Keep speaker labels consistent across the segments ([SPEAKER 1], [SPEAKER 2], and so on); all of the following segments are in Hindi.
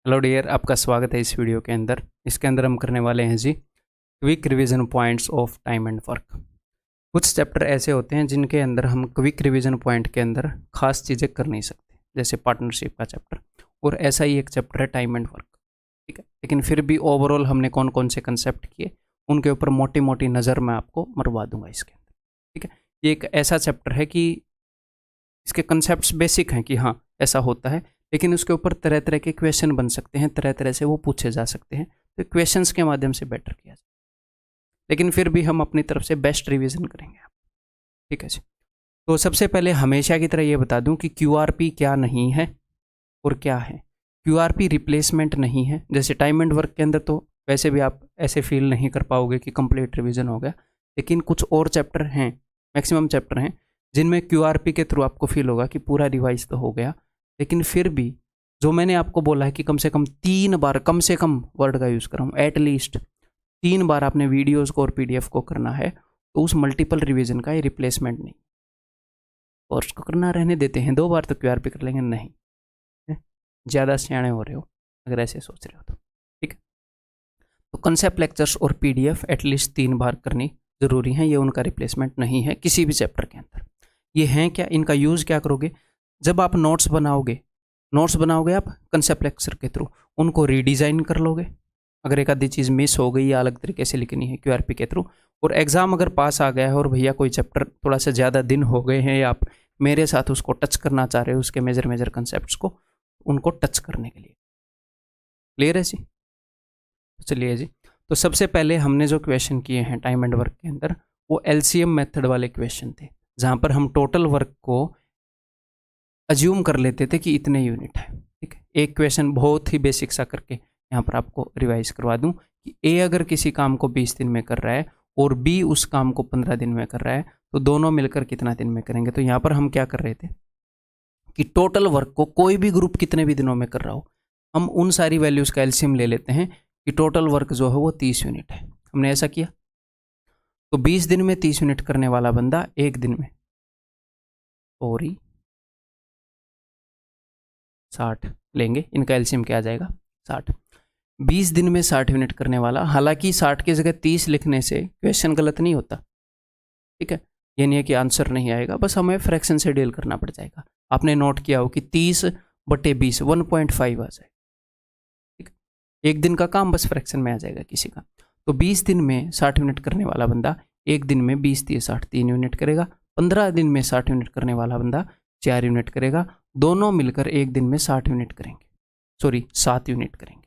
[SPEAKER 1] हेलो डियर, आपका स्वागत है इस वीडियो के अंदर। इसके अंदर हम करने वाले हैं जी quick revision points of time and work. कुछ चैप्टर ऐसे होते हैं जिनके अंदर हम क्विक रिवीजन पॉइंट के अंदर खास चीज़ें कर नहीं सकते, जैसे पार्टनरशिप का चैप्टर, और ऐसा ही एक चैप्टर है टाइम एंड वर्क। ठीक है, लेकिन फिर भी ओवरऑल हमने कौन कौन से कंसेप्ट किए उनके ऊपर मोटी मोटी नज़र मैं आपको मरवा दूंगा इसके अंदर। ठीक है, ये एक ऐसा चैप्टर है कि इसके कंसेप्ट बेसिक हैं कि हाँ ऐसा होता है, लेकिन उसके ऊपर तरह तरह के क्वेश्चन बन सकते हैं, तरह तरह से वो पूछे जा सकते हैं, तो क्वेश्चंस के माध्यम से बेटर किया जाए। लेकिन फिर भी हम अपनी तरफ से बेस्ट रिवीजन करेंगे। ठीक है जी। तो सबसे पहले हमेशा की तरह ये बता दूं कि क्यूआरपी क्या नहीं है और क्या है। क्यूआरपी रिप्लेसमेंट नहीं है। जैसे टाइम एंड वर्क के अंदर तो वैसे भी आप ऐसे फील नहीं कर पाओगे कि कंप्लीट रिवीजन हो गया, लेकिन कुछ और चैप्टर हैं, मैक्सिमम चैप्टर हैं जिनमें क्यूआरपी के थ्रू आपको फील होगा कि पूरा रिवाइज तो हो गया, लेकिन फिर भी जो मैंने आपको बोला है कि कम से कम 3 बार, कम से कम वर्ड का यूज़ कर रहा हूँ, एटलीस्ट 3 बार आपने वीडियोज़ को और पीडीएफ को करना है, तो उस मल्टीपल रिवीजन का ये रिप्लेसमेंट नहीं। कोर्स को करना रहने देते हैं, 2 बार तो क्यूआरपी कर लेंगे, नहीं ज़्यादा सियाणे हो रहे हो अगर ऐसे सोच रहे हो तो। ठीक है, तो कंसेप्ट लेक्चर्स और पीडीएफ एटलीस्ट 3 बार करनी ज़रूरी है, ये उनका रिप्लेसमेंट नहीं है किसी भी चैप्टर के अंदर। ये हैं क्या, इनका यूज़ क्या करोगे? जब आप नोट्स बनाओगे आप कंसेप्ट लेक्चर के थ्रू उनको रीडिज़ाइन कर लोगे। अगर एक आधी चीज़ मिस हो गई या अलग तरीके से लिखनी है क्यूआरपी के थ्रू, और एग्ज़ाम अगर पास आ गया है और भैया कोई चैप्टर थोड़ा सा ज़्यादा दिन हो गए हैं या आप मेरे साथ उसको टच करना चाह रहे हो, उसके मेजर कंसेप्ट को, उनको टच करने के लिए। क्लियर है जी? चलिए जी, तो सबसे पहले हमने जो क्वेश्चन किए हैं टाइम एंड वर्क के अंदर, वो एलसीएम मेथड वाले क्वेश्चन थे, जहाँ पर हम टोटल वर्क को अज्यूम कर लेते थे कि इतने यूनिट है। ठीक है, एक क्वेश्चन बहुत ही बेसिक सा करके यहाँ पर आपको रिवाइज करवा दूं कि ए अगर किसी काम को 20 दिन में कर रहा है और बी उस काम को 15 दिन में कर रहा है, तो दोनों मिलकर कितना दिन में करेंगे। तो यहाँ पर हम क्या कर रहे थे कि टोटल वर्क को कोई भी ग्रुप कितने भी दिनों में कर रहा हो, हम उन सारी वैल्यूज़ का एलसीएम ले लेते हैं कि टोटल वर्क जो है वो 30 यूनिट है। हमने ऐसा किया, तो 20 दिन में 30 यूनिट करने वाला बंदा एक दिन में 60 लेंगे, इनका एलसीएम क्या आ जाएगा 60। 20 दिन में 60 यूनिट करने वाला, हालांकि 60 की जगह 30 लिखने से क्वेश्चन गलत नहीं होता। ठीक है, ये नहीं है कि आंसर नहीं आएगा, बस हमें फ्रैक्शन से डील करना पड़ जाएगा। आपने नोट किया हो कि 30/20 1.5 आ जाए। ठीक है, एक दिन का काम बस फ्रैक्शन में आ जाएगा किसी का। तो 20 दिन में 60 यूनिट करने वाला बंदा एक दिन में 20×3=60 3 यूनिट करेगा। 15 दिन में 60 यूनिट करने वाला बंदा 4 यूनिट करेगा। दोनों मिलकर एक दिन में 60 यूनिट करेंगे, सॉरी 7 यूनिट करेंगे।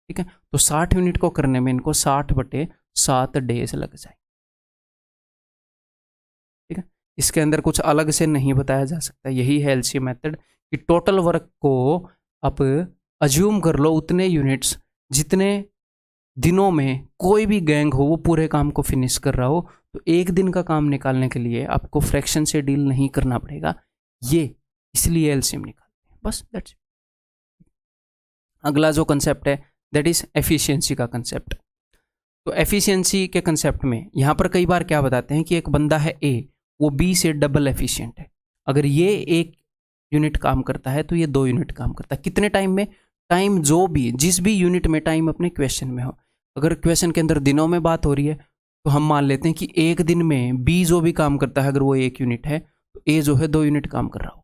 [SPEAKER 1] ठीक है, तो 60 यूनिट को करने में इनको 60/7 डेज लग जाए। ठीक है, इसके अंदर कुछ अलग से नहीं बताया जा सकता, यही है एलसीएम मेथड कि टोटल वर्क को आप अज्यूम कर लो उतने यूनिट्स जितने दिनों में कोई भी गैंग हो वो पूरे काम को फिनिश कर रहा हो। तो एक दिन का काम निकालने के लिए आपको फ्रैक्शन से डील नहीं करना पड़ेगा, ये इसलिए एलसीएम निकालते हैं, बस दैट्स इट। अगला जो कंसेप्ट है दैट इज एफिशिएंसी का कंसेप्ट। तो एफिशिएंसी के कंसेप्ट में यहाँ पर कई बार क्या बताते हैं कि एक बंदा है ए, वो बी से डबल एफिशिएंट है। अगर ये 1 यूनिट काम करता है तो ये 2 यूनिट काम करता है। कितने टाइम में? टाइम जो भी, जिस भी यूनिट में टाइम अपने क्वेश्चन में हो। अगर क्वेश्चन के अंदर दिनों में बात हो रही है तो हम मान लेते हैं कि एक दिन में बी जो भी काम करता है, अगर वो 1 यूनिट है तो ए जो है 2 यूनिट काम कर रहा होगा।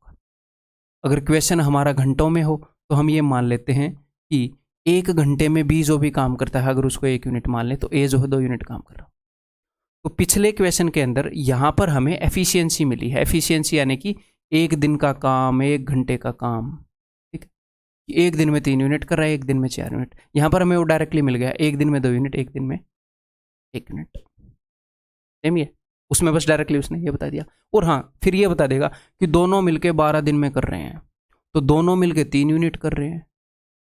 [SPEAKER 1] अगर क्वेश्चन हमारा घंटों में हो तो हम ये मान लेते हैं कि 1 घंटे में बी जो भी काम करता है, अगर उसको 1 यूनिट मान ले तो ए जो है 2 यूनिट काम कर रहा हो। तो पिछले क्वेश्चन के अंदर यहाँ पर हमें एफिशिएंसी मिली है। एफिशिएंसी यानी कि 1 दिन का काम, 1 घंटे का काम। ठीक है, 1 दिन में 3 यूनिट कर रहा है, 1 दिन में 4 यूनिट। यहाँ पर हमें वो डायरेक्टली मिल गया, 1 दिन में 2 यूनिट, 1 दिन में 1 यूनिट। सेम ही है, उसमें बस डायरेक्टली उसने ये बता दिया। और हाँ, फिर ये बता देगा कि दोनों मिलके 12 दिन में कर रहे हैं, तो दोनों मिलके 3 यूनिट कर रहे हैं,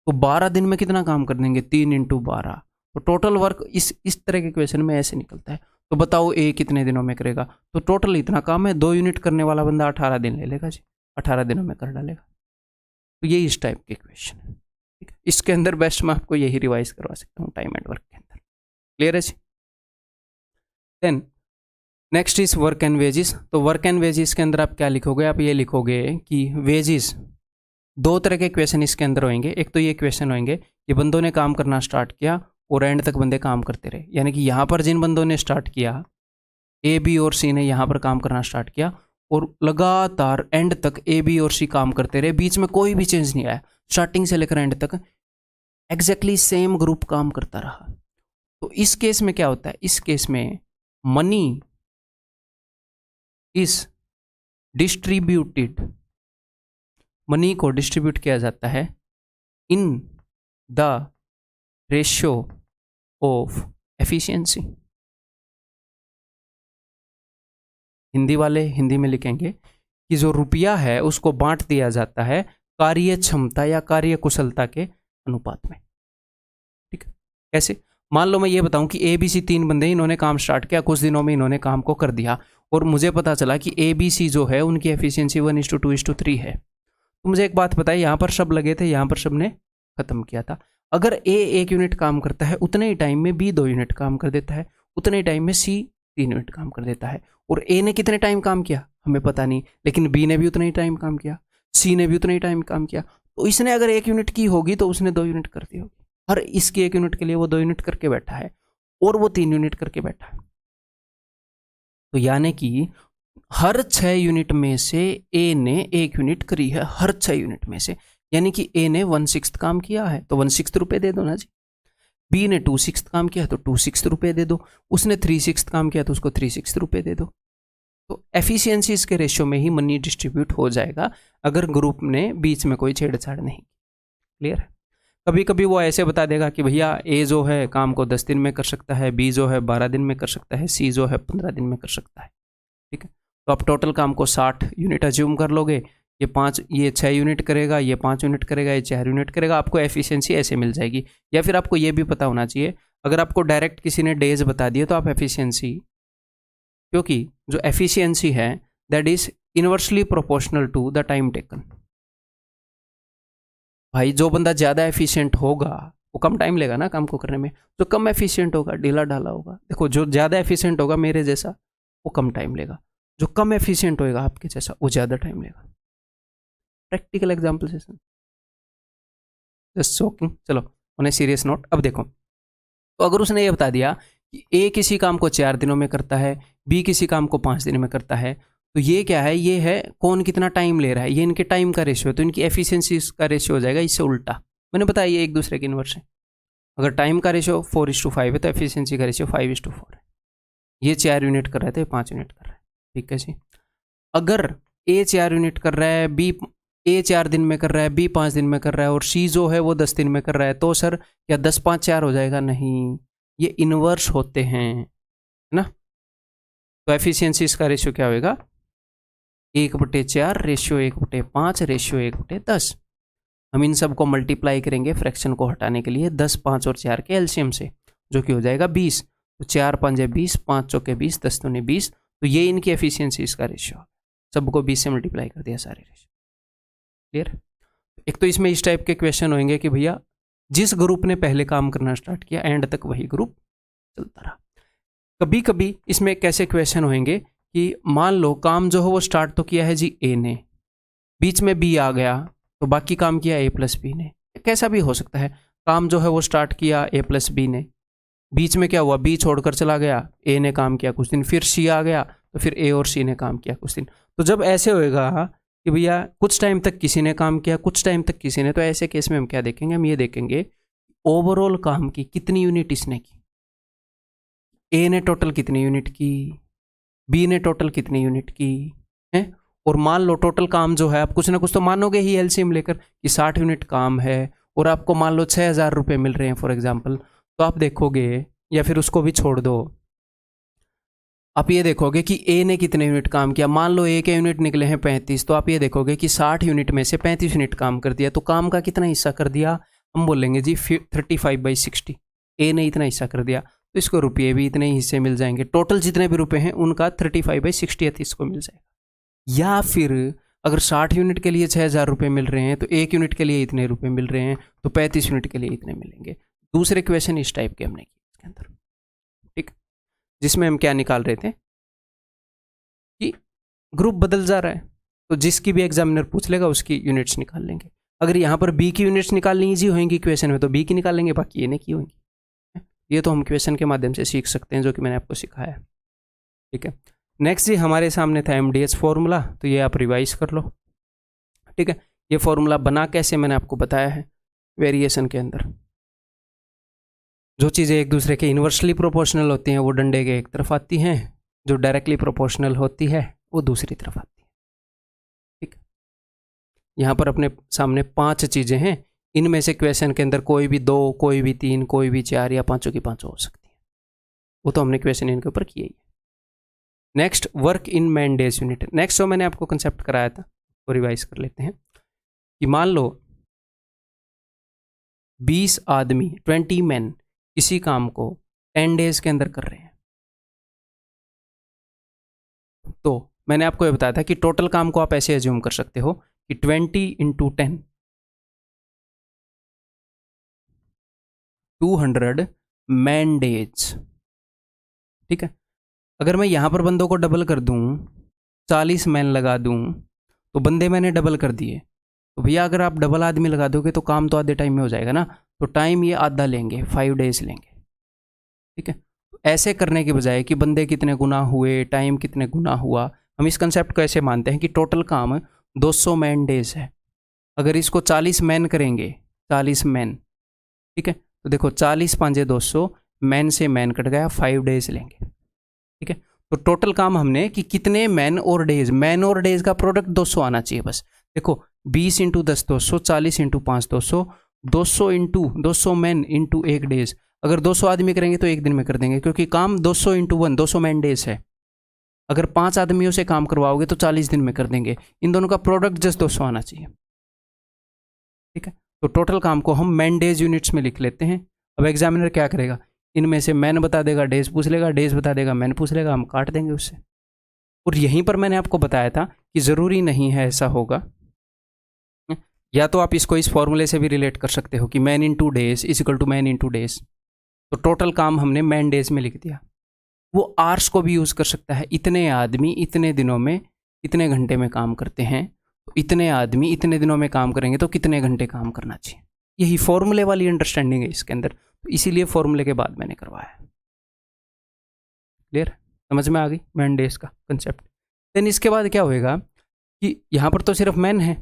[SPEAKER 1] तो 12 दिन में कितना काम कर देंगे? 3 × 12। तो टोटल वर्क इस तरह के क्वेश्चन में ऐसे निकलता है। तो बताओ ए कितने दिनों में करेगा? तो टोटल इतना काम है, 2 यूनिट करने वाला बंदा 18 दिन ले लेगा जी, 18 दिनों में कर डालेगा। तो ये इस टाइप के क्वेश्चन है। ठीक है, इसके अंदर बेस्ट मैं आपको यही रिवाइज करवा सकता हूँ टाइम एंड वर्क के अंदर। क्लियर है जी? Then next is work and wages. तो वर्क एंड वेजेस के अंदर आप क्या लिखोगे? आप ये लिखोगे कि वेजेस दो तरह के क्वेश्चन इसके अंदर होंगे। एक तो ये क्वेश्चन होंगे कि बंदों ने काम करना स्टार्ट किया और एंड तक बंदे काम करते रहे, यानी कि यहाँ पर जिन बंदों ने स्टार्ट किया, ए बी और सी ने यहाँ पर काम करना स्टार्ट किया और लगातार एंड तक ए बी और सी काम करते रहे, बीच में कोई भी चेंज नहीं आया, स्टार्टिंग से लेकर एंड तक एग्जैक्टली सेम ग्रुप काम करता रहा। तो इस केस में क्या होता है, इस केस में मनी इज डिस्ट्रीब्यूटेड, मनी को डिस्ट्रीब्यूट किया जाता है in the ratio of efficiency. Hindi वाले हिंदी में लिखेंगे कि जो रुपया है उसको बांट दिया जाता है कार्य क्षमता या कार्य कुशलता के अनुपात में। ठीक है, कैसे? मान लो मैं ये बताऊं कि ए बी सी तीन बंदे, इन्होंने काम स्टार्ट किया, कुछ दिनों में इन्होंने काम को कर दिया और मुझे पता चला कि ए बी सी जो है उनकी एफिशिएंसी 1:2:3 है। तो मुझे एक बात बताइए, यहाँ पर सब लगे थे, यहाँ पर सब ने खत्म किया था। अगर ए 1 यूनिट काम करता है उतने ही टाइम में बी 2 यूनिट काम कर देता है, उतने ही टाइम में सी 3 यूनिट काम कर देता है। और ए ने कितने टाइम काम किया हमें पता नहीं, लेकिन बी ने भी उतना ही टाइम काम किया, सी ने भी उतना ही टाइम काम किया। तो इसने अगर 1 यूनिट की होगी तो उसने 2 यूनिट कर दी होगी। हर इसकी 1 यूनिट के लिए वो 2 यूनिट करके बैठा है और वो 3 यूनिट करके बैठा है। तो यानी कि हर 6 यूनिट में से ए ने 1 यूनिट करी है, हर 6 यूनिट में से, यानी कि ए ने 1/6 काम किया है तो 1/6 रुपए दे दो ना जी। बी ने 2/6 काम किया तो 2/6 रुपए दे दो, उसने 3/6 काम किया तो उसको 3/6 रुपए दे दो। तो एफिशिएंसीज के रेशियो में ही मनी डिस्ट्रीब्यूट हो जाएगा अगर ग्रुप ने बीच में कोई छेड़छाड़ नहीं। क्लियर है? कभी कभी वो ऐसे बता देगा कि भैया ए जो है काम को 10 दिन में कर सकता है, बी जो है 12 दिन में कर सकता है, सी जो है 15 दिन में कर सकता है। ठीक है, तो आप टोटल काम को 60 यूनिट अज्यूम कर लोगे, ये 6 यूनिट करेगा, ये 5 यूनिट करेगा, ये 4 यूनिट करेगा, आपको एफिशिएंसी ऐसे मिल जाएगी। या फिर आपको ये भी पता होना चाहिए, अगर आपको डायरेक्ट किसी ने डेज बता दिए तो आप एफिशिएंसी, क्योंकि जो एफिशिएंसी है that is inversely proportional to the time taken. भाई जो बंदा ज़्यादा एफिशिएंट होगा वो कम टाइम लेगा ना काम को करने में, जो कम एफिशिएंट होगा ढीला ढाला होगा। देखो जो ज़्यादा एफिशिएंट होगा मेरे जैसा वो कम टाइम लेगा, जो कम एफिशिएंट होगा आपके जैसा वो ज़्यादा टाइम लेगा। प्रैक्टिकल एग्जाम्पल से जस्ट शॉकिंग। चलो उन्हें सीरियस नोट। अब देखो, तो अगर उसने ये बता दिया कि ए किसी काम को 4 दिनों में करता है, बी किसी काम को 5 दिन में करता है, तो ये क्या है, ये है कौन कितना टाइम ले रहा है, ये इनके टाइम का रेशियो है, तो इनकी एफिशिएंसी का रेशियो हो जाएगा इससे उल्टा। मैंने बताया ये एक दूसरे के इनवर्स है। अगर टाइम का रेशियो 4:5 है तो एफिशिएंसी का रेशियो 5:4 है। ये 4 यूनिट कर रहा है तो ये 5 यूनिट कर रहा है। ठीक है जी। अगर ए 4 यूनिट कर रहा है, बी ए 4 दिन में कर रहा है, बी 5 दिन में कर रहा है और सी जो है वो 10 दिन में कर रहा है, तो सर क्या 10-5-4 हो जाएगा? नहीं, ये इनवर्स होते हैं, है ना। तो एफिशिएंसी इसका रेशियो क्या होगा? 1/4 रेशियो 1/5 रेशियो 1/10। हम इन सब को मल्टीप्लाई करेंगे फ्रैक्शन को हटाने के लिए 10, 5 और 4 के एलसीएम से, जो कि हो जाएगा 20। तो 4 5 20, 5 चौके 20, 10 दूनी 20। तो ये इनकी एफिशिएंसी इसका रेशियो, सबको 20 से मल्टीप्लाई कर दिया सारे रेशियो। क्लियर? एक तो इसमें इस टाइप के क्वेश्चन होंगे कि भैया जिस ग्रुप ने पहले काम करना स्टार्ट किया एंड तक वही ग्रुप चलता रहा। कभी कभी इसमें कैसे क्वेश्चन होंगे कि मान लो काम जो है वो स्टार्ट तो किया है जी ए ने, बीच में बी आ गया तो बाकी काम किया ए प्लस बी ने। कैसा भी हो सकता है, काम जो है वो स्टार्ट किया ए प्लस बी ने, बीच में क्या हुआ, बी छोड़कर चला गया, ए ने काम किया कुछ दिन, फिर सी आ गया तो फिर ए और सी ने काम किया कुछ दिन। तो जब ऐसे होएगा कि भैया कुछ टाइम तक किसी ने काम किया, कुछ टाइम तक किसी ने, तो ऐसे केस में हम क्या देखेंगे, हम ये देखेंगे ओवरऑल काम की कितनी यूनिट इसने की। ए ने टोटल कितनी यूनिट की, बी ने टोटल कितनी यूनिट की है। और मान लो टोटल काम जो है, आप कुछ ना कुछ तो मानोगे ही एलसीएम लेकर कि 60 यूनिट काम है और आपको मान लो 6,000 रुपये मिल रहे हैं फॉर एग्जाम्पल, तो आप देखोगे, या फिर उसको भी छोड़ दो, आप ये देखोगे कि ए ने कितने यूनिट काम किया। मान लो ए के यूनिट निकले हैं 35, तो आप ये देखोगे कि 60 यूनिट में से 35 यूनिट काम कर दिया, तो काम का कितना हिस्सा कर दिया, हम बोलेंगे जी 35/60। ए ने इतना हिस्सा कर दिया तो इसको रुपये भी इतने हिस्से मिल जाएंगे, टोटल जितने भी रुपए हैं उनका 35/60 इसको मिल जाएगा। या फिर अगर 60 यूनिट के लिए 6,000 रुपये मिल रहे हैं तो 1 यूनिट के लिए इतने रुपए मिल रहे हैं, तो 35 यूनिट के लिए इतने मिलेंगे। दूसरे क्वेश्चन इस टाइप के हमने किए इसके अंदर, ठीक, जिसमें हम क्या निकाल रहे थे कि ग्रुप बदल जा रहा है तो जिसकी भी एग्जामिनर पूछ लेगा उसकी यूनिट्स निकाल लेंगे। अगर यहाँ पर बी की यूनिट्स निकालनी ईजी होंगी क्वेश्चन में तो बी की निकालेंगे, बाकी ए ने की होंगी। ये तो हम क्वेश्चन के माध्यम से सीख सकते हैं, जो कि मैंने आपको सिखाया है। ठीक है, नेक्स्ट जी हमारे सामने था MDH फॉर्मूला, तो ये आप रिवाइज कर लो। ठीक है, ये फॉर्मूला बना कैसे मैंने आपको बताया है। वेरिएशन के अंदर जो चीज़ें एक दूसरे के इन्वर्सली प्रोपोर्शनल होती हैं वो डंडे के एक तरफ आती हैं, जो डायरेक्टली प्रोपोर्शनल होती है वो दूसरी तरफ आती है। ठीक है, यहाँ पर अपने सामने 5 चीज़ें हैं, इनमें से क्वेश्चन के अंदर कोई भी 2, कोई भी 3, कोई भी 4 या पाँचों की पाँचों हो सकती है। वो तो हमने क्वेश्चन इनके ऊपर किया ही है। Next, work in man days unit. Next जो मैंने आपको कंसेप्ट कराया था वो रिवाइज कर लेते हैं कि मान लो 20 आदमी 20 मैन किसी काम को 10 डेज के अंदर कर रहे हैं। तो मैंने आपको ये बताया था कि टोटल काम को आप ऐसे एज्यूम कर सकते हो कि 20 × 10 200 मैन डेज। ठीक है, अगर मैं यहां पर बंदों को डबल कर दूं, 40 मैन लगा दूं, तो बंदे मैंने डबल कर दिए, तो भैया अगर आप डबल आदमी लगा दोगे तो काम तो आधे टाइम में हो जाएगा ना, तो टाइम ये आधा लेंगे, 5 डेज लेंगे। ठीक है, ऐसे करने के बजाय कि बंदे कितने गुना हुए, टाइम कितने गुना हुआ, हम इस कंसेप्ट को ऐसे मानते हैं कि टोटल काम 200 मैन डेज है। अगर इसको 40 मैन करेंगे, 40 मैन, ठीक है, तो देखो 40 × 5 = 200, मैन से मैन कट गया, 5 डेज लेंगे। ठीक है, तो टोटल काम हमने कि कितने मैन और डेज का प्रोडक्ट 200 आना चाहिए बस। देखो 20 × 10 200, 40 × 5 200, 200 × 200 मैन × 1 डेज। अगर 200 आदमी करेंगे तो एक दिन में कर देंगे, क्योंकि काम 200 × 1 200 मैन डेज है। अगर 5 आदमियों से काम करवाओगे तो 40 दिन में कर देंगे। इन दोनों का प्रोडक्ट जस्ट 200 आना चाहिए। ठीक है, तो टोटल काम को हम मैन डेज यूनिट्स में लिख लेते हैं। अब एग्जामिनर क्या करेगा, इनमें से मैन बता देगा, डेज पूछ लेगा, डेज बता देगा, मैन पूछ लेगा, हम काट देंगे उससे। और यहीं पर मैंने आपको बताया था कि ज़रूरी नहीं है ऐसा होगा, या तो आप इसको इस फॉर्मूले से भी रिलेट कर सकते हो कि मैन × डेज = मैन × डेज। तो टोटल काम हमने मैन डेज में लिख दिया। वो आवर्स को भी यूज़ कर सकता है, इतने आदमी इतने दिनों में इतने घंटे में काम करते हैं, तो इतने आदमी इतने दिनों में काम करेंगे तो कितने घंटे काम करना चाहिए। यही फॉर्मूले वाली अंडरस्टैंडिंग है इसके अंदर, तो इसीलिए फॉर्मूले के बाद मैंने करवाया। क्लियर, समझ में आ गई मैन डेज का कंसेप्ट। देन इसके बाद क्या होएगा कि यहाँ पर तो सिर्फ मैन है,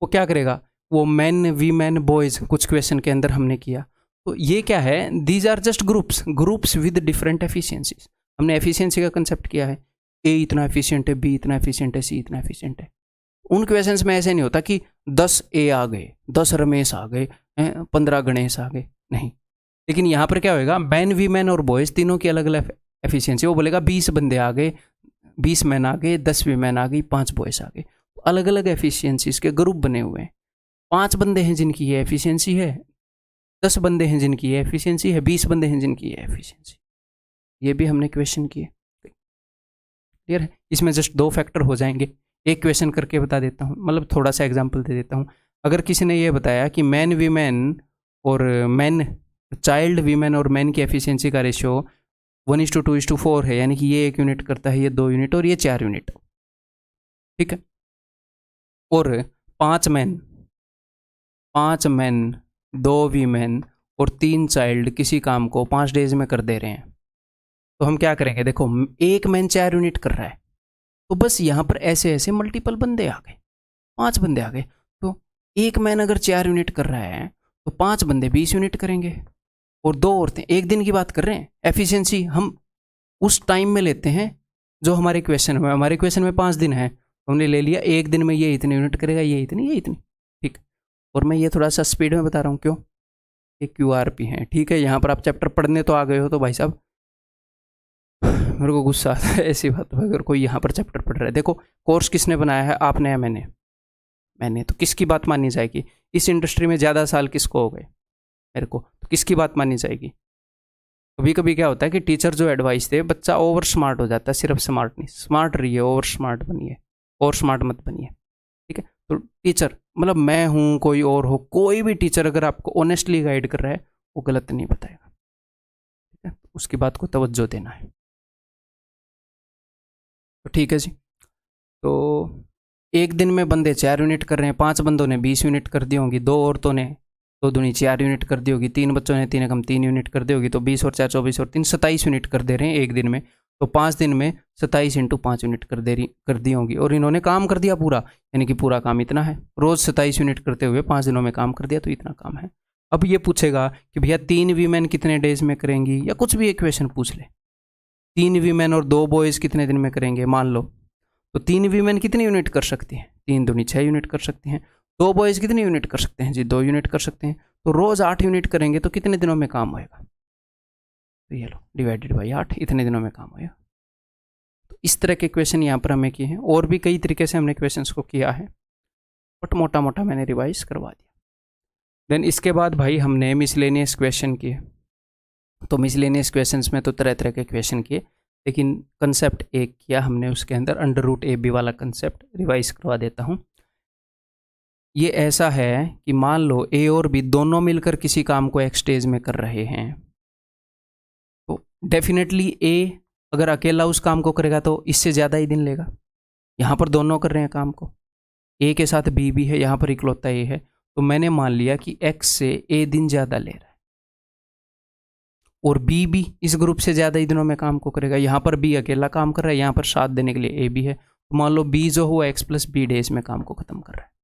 [SPEAKER 1] वो क्या करेगा, वो मैन, वीमेन, बॉयज़ कुछ क्वेश्चन के अंदर हमने किया। तो ये क्या है, these are just groups with different efficiencies. हमने एफिशिएंसी का कंसेप्ट किया है, ए इतना एफिशिएंट है, बी इतना एफिशिएंट है, सी इतना एफिशिएंट है। उन क्वेश्चंस में ऐसे नहीं होता कि 10 ए आ गए, 10 रमेश आ गए, 15 गणेश आ गए, नहीं। लेकिन यहाँ पर क्या होएगा, मैन, वीमेन और बॉयज़ तीनों की अलग अलग एफिशिएंसी। वो बोलेगा 20 बंदे आ गए, 20 मैन आ गए, 10 वीमेन आ गई, 5 बॉयज़ आ गए। अलग अलग एफिशिएंसीज के ग्रुप बने हुए हैं। 5 बंदे हैं जिनकी ये एफिशिएंसी है, 10 बंदे हैं जिनकी ये एफिशिएंसी है, 20 बंदे हैं जिनकी ये एफिशिएंसी। ये भी हमने क्वेश्चन किए। क्लियर है, इसमें जस्ट 2 फैक्टर हो जाएंगे। एक क्वेश्चन करके बता देता हूँ, मतलब थोड़ा सा एग्जाम्पल दे देता हूँ। अगर किसी ने ये बताया कि मैन, वीमेन और मैन, चाइल्ड, वीमेन और मैन की एफिशिएंसी का रेशियो 1:2:4 है, यानी कि ये 1 यूनिट करता है, ये 2 यूनिट और ये 4 यूनिट। ठीक है, और 5 मैन 2 वीमेन और 3 चाइल्ड किसी काम को 5 डेज में कर दे रहे हैं, तो हम क्या करेंगे, देखो एक मैन 4 यूनिट कर रहा है, तो बस यहाँ पर ऐसे ऐसे मल्टीपल बंदे आ गए, 5 बंदे आ गए। तो एक मैन अगर 4 यूनिट कर रहा है तो 5 बंदे 20 यूनिट करेंगे, और 2 औरतें, एक दिन की बात कर रहे हैं। एफिशिएंसी हम उस टाइम में लेते हैं जो हमारे क्वेश्चन में, 5 दिन है, हमने ले लिया एक दिन में ये इतने यूनिट करेगा, ये इतनी। ठीक, और मैं ये थोड़ा सा स्पीड में बता रहा हूँ, क्यों, ये QRP है। ठीक है, यहाँ पर आप चैप्टर पढ़ने तो आ गए हो, तो भाई साहब मेरे को गुस्सा आता है ऐसी बात पर, अगर कोई यहाँ पर चैप्टर पढ़ रहा है। देखो कोर्स किसने बनाया है, आपने या मैंने, तो किसकी बात माननी जाएगी। इस इंडस्ट्री में ज़्यादा साल किसको हो गए, मेरे को, तो किसकी बात माननी जाएगी। कभी कभी क्या होता है कि टीचर जो एडवाइस दे, बच्चा ओवर स्मार्ट हो जाता है, सिर्फ स्मार्ट नहीं, स्मार्ट रहिए, ओवर स्मार्ट बनिए, और स्मार्ट मत बनिए। ठीक है, तो टीचर, मतलब मैं हूँ, कोई और हो, कोई भी टीचर अगर आपको ऑनेस्टली गाइड कर रहा है, वो गलत नहीं बताएगा। ठीक है, उसकी बात को तवज्जो देना है। तो ठीक है जी, तो एक दिन में बंदे 4 यूनिट कर रहे हैं, 5 बंदों ने 20 यूनिट कर दी होंगी, 2 औरतों ने 2 दूनी 4 यूनिट कर दी होगी, 3 बच्चों ने 3 एकम 3 यूनिट कर दी होगी, तो 20 और 4 24 और 3 27 यूनिट कर दे रहे हैं एक दिन में। तो 5 दिन में 27 × 5 यूनिट कर दी होंगी, और इन्होंने काम कर दिया पूरा, यानी कि पूरा काम इतना है। रोज़ 27 यूनिट करते हुए 5 दिनों में काम कर दिया, तो इतना काम है। अब ये पूछेगा कि भैया 3 वीमेन कितने डेज में करेंगी, या कुछ भी एक क्वेश्चन पूछ ले। 3 वीमेन और 2 बॉयज़ कितने दिन में करेंगे, मान लो। तो 3 वीमेन कितनी यूनिट कर सकती हैं, 3 दूनी 6 यूनिट कर सकती हैं। 2 बॉयज़ कितनी यूनिट कर सकते हैं जी, 2 यूनिट कर सकते हैं। तो रोज़ 8 यूनिट करेंगे तो कितने दिनों में काम होएगा, तो ये लो डिवाइडेड बाई 8, इतने दिनों में काम होएगा। तो इस तरह के क्वेश्चन यहाँ पर हमें किए हैं, और भी कई तरीके से हमने क्वेश्चंस को किया है, बट मोटा मोटा मैंने रिवाइज करवा दिया। देन इसके बाद भाई हमने मिसलेनियस क्वेश्चन किए। तो मिसलेनियस क्वेश्चंस में तो तरह तरह के क्वेश्चन किए, लेकिन कंसेप्ट एक किया हमने, उसके अंदर √AB वाला कंसेप्ट रिवाइज करवा देता हूँ। ये ऐसा है कि मान लो A और B दोनों मिलकर किसी काम को एक स्टेज में कर रहे हैं, तो डेफिनेटली A अगर अकेला उस काम को करेगा तो इससे ज़्यादा ही दिन लेगा। यहाँ पर दोनों कर रहे हैं काम को, A के साथ B भी है, यहाँ पर इकलौता A है, तो मैंने मान लिया कि X से A दिन ज़्यादा ले रहा है, और B भी इस ग्रुप से ज़्यादा ही दिनों में काम को करेगा। यहाँ पर B अकेला काम कर रहा है, यहाँ पर साथ देने के लिए A भी है, तो मान लो B जो हुआ X + B डेज में काम को ख़त्म कर रहा है।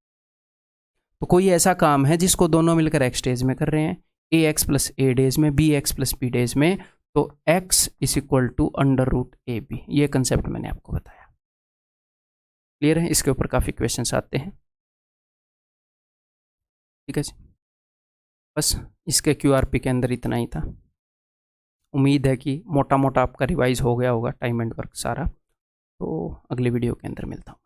[SPEAKER 1] तो कोई ऐसा काम है जिसको दोनों मिलकर X डेज में कर रहे हैं, AX + A डेज में, BX + B डेज में, तो X = √AB। ये कंसेप्ट मैंने आपको बताया। क्लियर है? इसके ऊपर काफ़ी क्वेश्चंस आते हैं। ठीक है जी, बस इसके QRP के अंदर इतना ही था। उम्मीद है कि मोटा मोटा आपका रिवाइज हो गया होगा टाइम एंड वर्क सारा। तो अगले वीडियो के अंदर मिलता हूँ।